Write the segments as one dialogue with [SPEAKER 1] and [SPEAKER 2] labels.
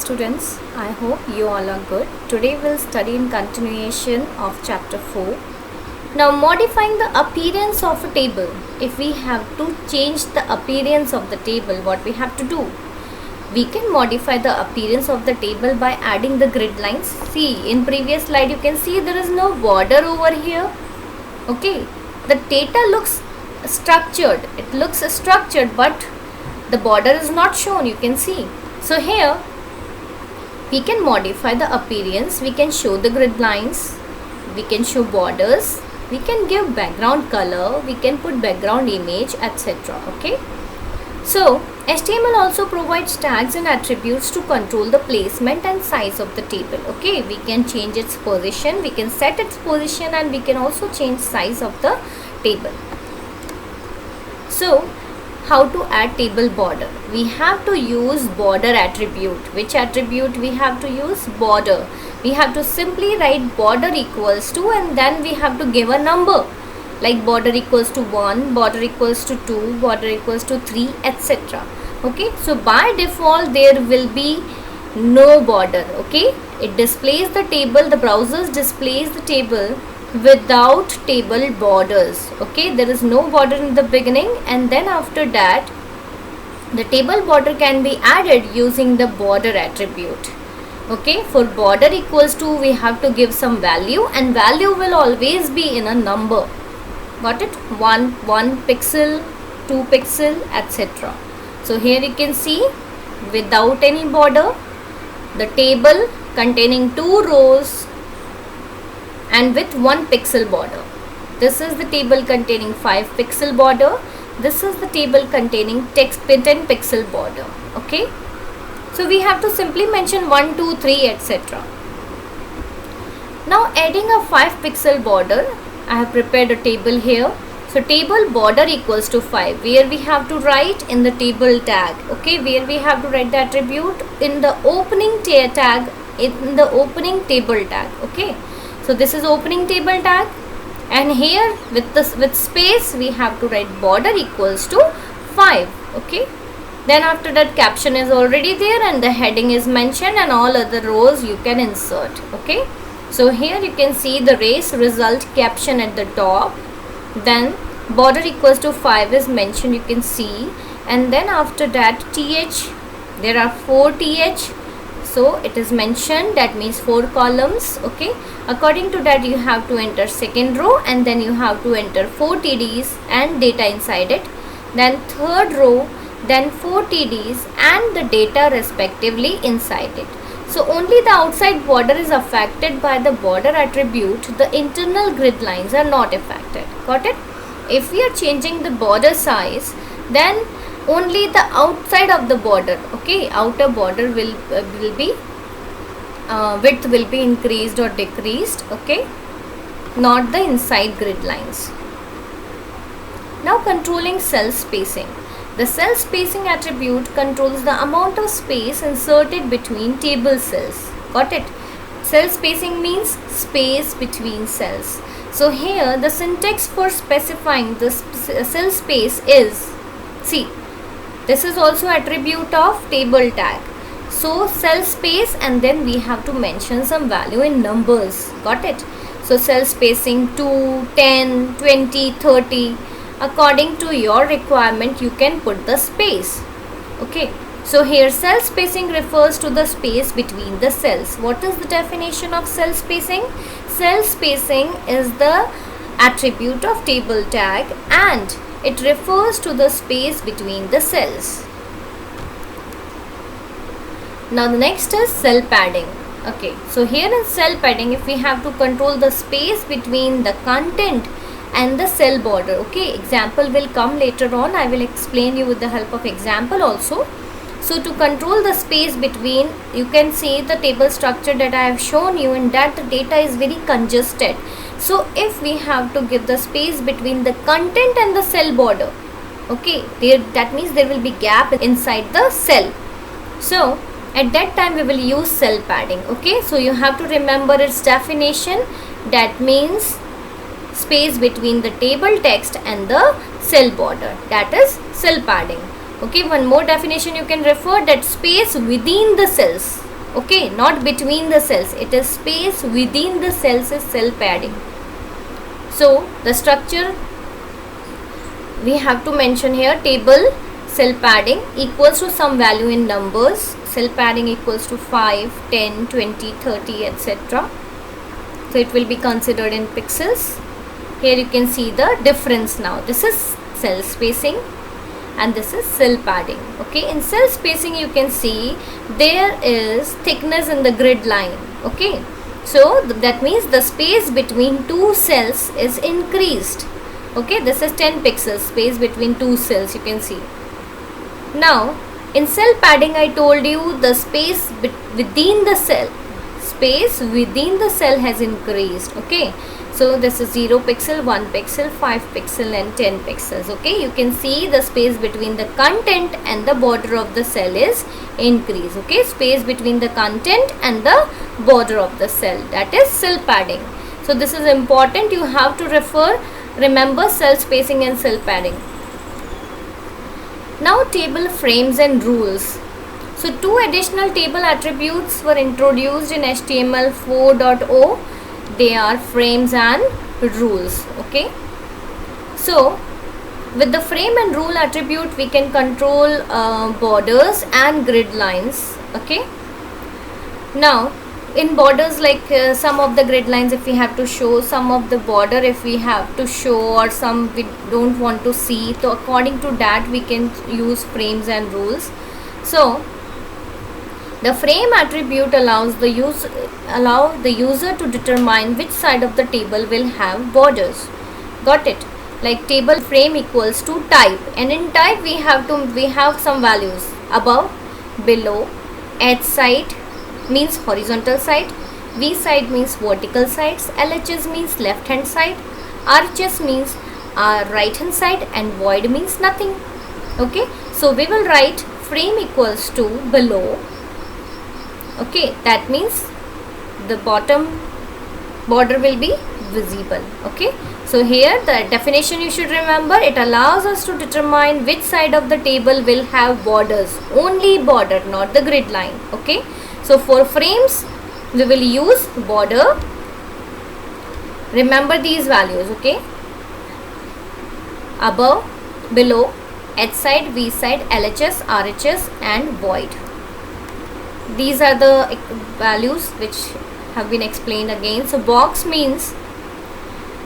[SPEAKER 1] students, I hope you all are good. Today we'll study in continuation of chapter 4. Now modifying the appearance of a table. If we have to change the appearance of the table, what we have to do? We can modify the appearance of the table by adding the grid lines. See, in previous slide you can see there is no border over here. Okay, the data looks structured. It looks structured, but the border is not shown, you can see. So here we can modify the appearance. We can show the grid lines, we can show borders, we can give background color, we can put background image, etc. Okay, so HTML also provides tags and attributes to control the placement and size of the table. Okay, we can change its position, we can set its position, and we can also change size of the table. So how to add table border? We have to use border attribute. Which attribute we have to use? Border. We have to simply write border equals to, and then we have to give a number like border equals to 1, border equals to 2, border equals to 3, etc. Okay, so by default there will be no border. Okay, it displays the table, the browsers displays the table without table borders. Okay, there is no border in the beginning, and then after that the table border can be added using the border attribute. Okay, for border equals to we have to give some value, and value will always be in a number. Got it? 1 pixel, 2 pixel, etc. So here you can see without any border, the table containing 2 rows and with 1 pixel border. This is the table containing 5 pixel border. This is the table containing 10 pixel border. Okay, so we have to simply mention 1, 2, 3, etc. Now adding a 5 pixel border, I have prepared a table here. So table border equals to 5, where we have to write in the table tag. Okay, where we have to write the attribute in the opening tag, in the opening table tag. Okay, so this is opening table tag, and here with space we have to write border equals to 5. Okay, then after that caption is already there and the heading is mentioned, and all other rows you can insert. Okay, so here you can see the race result caption at the top, then border equals to 5 is mentioned, you can see, and then after that th, there are 4 th, so it is mentioned, that means 4 columns. Okay, according to that you have to enter second row, and then you have to enter 4 tds and data inside it, then third row, then 4 tds and the data respectively inside it. So only the outside border is affected by the border attribute, the internal grid lines are not affected. Got it? If we are changing the border size, then only the outside of the border, okay, outer border will be width will be increased or decreased. Okay, not the inside grid lines. Now controlling cell spacing. The cell spacing attribute controls the amount of space inserted between table cells. Got it? Cell spacing means space between cells. So here the syntax for specifying the cell space is, see, this is also attribute of table tag. So cell space, and then we have to mention some value in numbers. Got it? So cell spacing 2, 10, 20, 30. According to your requirement you can put the space. Okay, so here cell spacing refers to the space between the cells. What is the definition of cell spacing? Cell spacing is the attribute of table tag, and it refers to the space between the cells. Now the next is cell padding. Okay, so here in cell padding, if we have to control the space between the content and the cell border. Okay, example will come later on, I will explain you with the help of example also. So to control the space between, you can see the table structure that I have shown you, in that the data is very congested. So if we have to give the space between the content and the cell border, okay, that means there will be gap inside the cell. So at that time we will use cell padding. Okay, so you have to remember its definition, that means space between the table text and the cell border, that is cell padding. Okay, one more definition you can refer, that space within the cells. Okay, not between the cells. It is space within the cells is cell padding. So the structure we have to mention here, table cell padding equals to some value in numbers. Cell padding equals to 5, 10, 20, 30, etc. So it will be considered in pixels. Here you can see the difference now. This is cell spacing and this is cell padding. Okay, in cell spacing you can see there is thickness in the grid line. Okay, so that means the space between two cells is increased. Okay, this is 10 pixels space between two cells, you can see. Now in cell padding I told you the space within the cell, space within the cell has increased. Okay, so this is 0 pixel, 1 pixel, 5 pixel and 10 pixels. Okay, you can see the space between the content and the border of the cell is increased. Okay, space between the content and the border of the cell, that is cell padding. So this is important, you have to remember cell spacing and cell padding. Now table frames and rules. So two additional table attributes were introduced in HTML 4.0. They are frames and rules. Okay, so with the frame and rule attribute we can control borders and grid lines. Okay, now in borders, like some of the grid lines if we have to show, some of the border if we have to show, or some we don't want to see, so according to that we can use frames and rules. So the frame attribute allows the user to determine which side of the table will have borders. Got it? Like table frame equals to type, and in type we have some values: above, below, edge side means horizontal side, V side means vertical sides, LHS means left hand side, RHS means right hand side, and void means nothing. Okay, so we will write frame equals to below. Okay, that means the bottom border will be visible. Okay, so here the definition you should remember, it allows us to determine which side of the table will have borders, only border, not the grid line. Okay, so for frames we will use border. Remember these values. Okay, above, below, edge side, V side, LHS, RHS and void. These are the values which have been explained again. So box means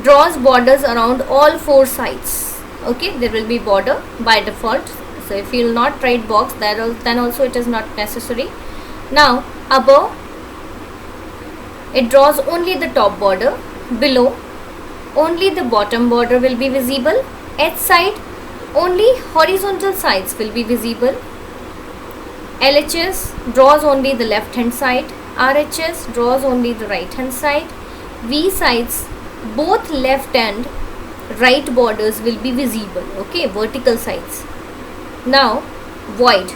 [SPEAKER 1] draws borders around all four sides. Okay, there will be border by default. So if you will not write box, then also it is not necessary. Now above, it draws only the top border. Below, only the bottom border will be visible. Edge side, only horizontal sides will be visible. LHS draws only the left hand side. RHS draws only the right hand side. V sides, both left and right borders will be visible. Okay, vertical sides. Now void,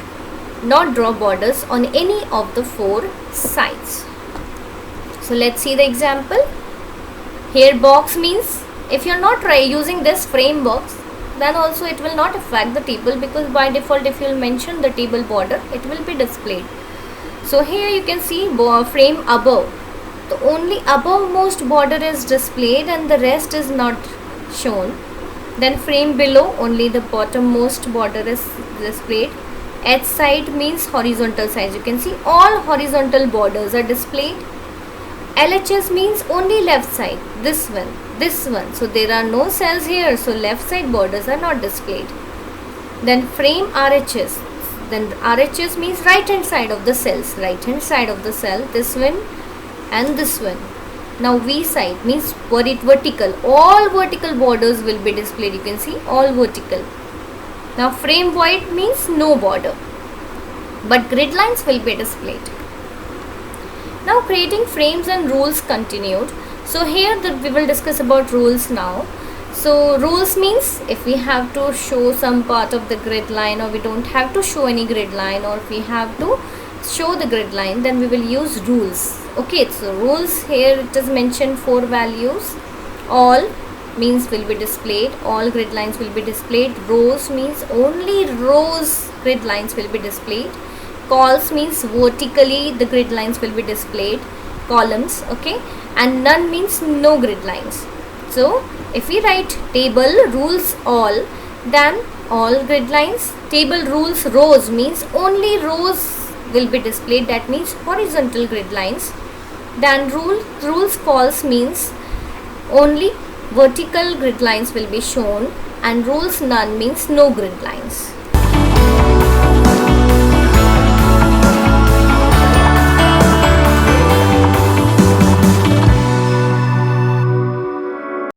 [SPEAKER 1] not draw borders on any of the four sides. So let's see the example. Here box means if you are not using this frame box, then also it will not affect the table, because by default if you will mention the table border, it will be displayed. So here you can see frame above, the only above-most border is displayed and the rest is not shown. Then frame below, only the bottom-most border is displayed. Edge side means horizontal sides, you can see all horizontal borders are displayed. LHS means only left side, this one, so there are no cells here, so left side borders are not displayed. Then frame RHS, then RHS means right hand side of the cells, right hand side of the cell, this one and this one. Now V side means vertical, all vertical borders will be displayed, you can see all vertical. Now frame void means no border, but grid lines will be displayed. Now creating frames and rules continued. So here we will discuss about rules now. So rules means if we have to show some part of the grid line, or we don't have to show any grid line, or if we have to show the grid line, then we will use rules. Okay, so rules, here it is mentioned 4 values. All means will be displayed, all grid lines will be displayed. Rows means only rows grid lines will be displayed. calls means vertically the grid lines will be displayed, columns, okay, and none means no grid lines. So if we write table rules all, then all grid lines. Table rules rows means only rows will be displayed, that means horizontal grid lines. Then rules calls means only vertical grid lines will be shown, and rules none means no grid lines.